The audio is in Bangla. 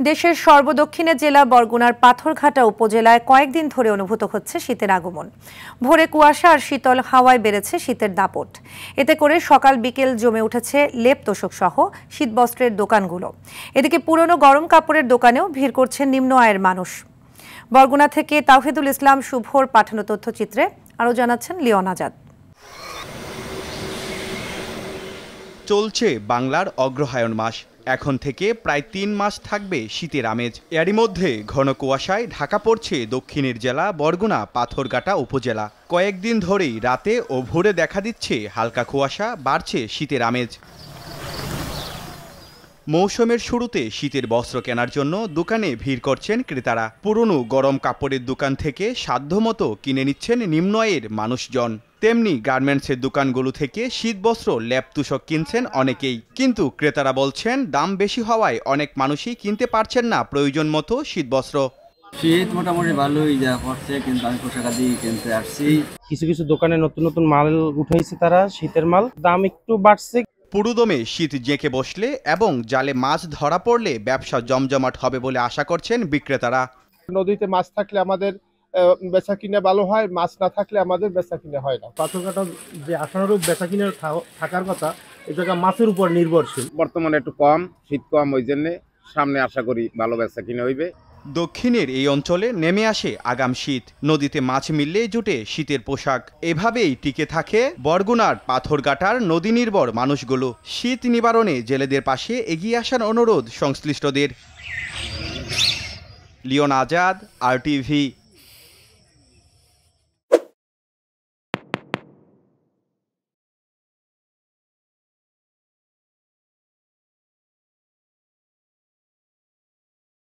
দেশের সর্বদক্ষিণে জেলা বরগুনার পাথরঘাটা উপজেলায় কয়েকদিন ধরে অনুভূত হচ্ছে শীতের আগমন। ভোরে কুয়াশা আর শীতল হাওয়ায় বেড়েছে শীতের দাপট। এতে করে সকাল বিকেল জমে উঠেছে লেপ তোশক সহ শীতবস্ত্রের দোকানগুলো। এদিকে পুরনো গরম কাপড়ের দোকানেও ভিড় করছেন নিম্ন আয়ের মানুষ। বরগুনা থেকে তাওহিদুল ইসলাম শুভর পাঠানো তথ্যচিত্রে আরও জানাচ্ছেন লিওন আজাদ। চলছে বাংলার অগ্রহায়ণ মাস। এখন থেকে প্রায় ৩ মাস থাকবে শীতের আমেজ। এরই মধ্যে ঘন কুয়াশায় ঢাকা পড়ছে দক্ষিণের জেলা বরগুনা পাথরঘাটা উপজেলা। কয়েকদিন ধরেই রাতে ও ভোরে দেখা দিচ্ছে হালকা কুয়াশা, বাড়ছে শীতের আমেজ। মৌসুমের শুরুতে শীতের বস্ত্র কেনার জন্য দোকানে ভিড় করছেন ক্রেতারা। পুরনো গরম কাপড়ের দোকান থেকে সাধ্যমতো কিনে নিচ্ছেন নিম্ন আয়ের মানুষজন। তেমনি গার্মেন্টসের দোকানগুলো থেকে শীতবস্ত্র, লেপ তুষক কিনছেন অনেকেই। কিন্তু ক্রেতারা বলছেন দাম বেশি হওয়ায় অনেক মানুষই কিনতে পারছেন না প্রয়োজন মতো শীতবস্ত্র। শীত মোটামুটি ভালোই যা পড়ছে, কিন্তু আমি পোশাক দিয়ে কিনতে আসছি। কিছু কিছু দোকানে নতুন নতুন মাল উঠাইছে, তারা শীতের মাল, দাম একটু বাড়ছে। পুরুদমে শীত জেঁকে বসলে এবং জালে মাছ ধরা পড়লে ব্যবসা জমজমাট হবে বলে আশা করছেন বিক্রেতারা। নদীতে মাছ থাকলে আমাদের বেচা কিনে ভালো হয়, মাছ না থাকলে আমাদের বেচা কিনে হয় না। পাথরঘাটা যে আশানুরূপ বেচা কিনে থাকার কথা, এই জায়গা মাছের উপর নির্ভরশীল। বর্তমানে একটু কম, শীত কম, ওই জন্যে সামনে আশা করি ভালো বেচা কিনে হইবে। দক্ষিণের এই অঞ্চলে নেমে আসে আগাম শীত। নদীতে মাছ মিললেই জুটে শীতের পোশাক। এভাবেই টিকে থাকে বরগুনার পাথরঘাটার নদী নির্ভর মানুষগুলো। শীত নিবারণে জেলেদের পাশে এগিয়ে আসার অনুরোধ সংশ্লিষ্টদের। লিওন আজাদ, RTV।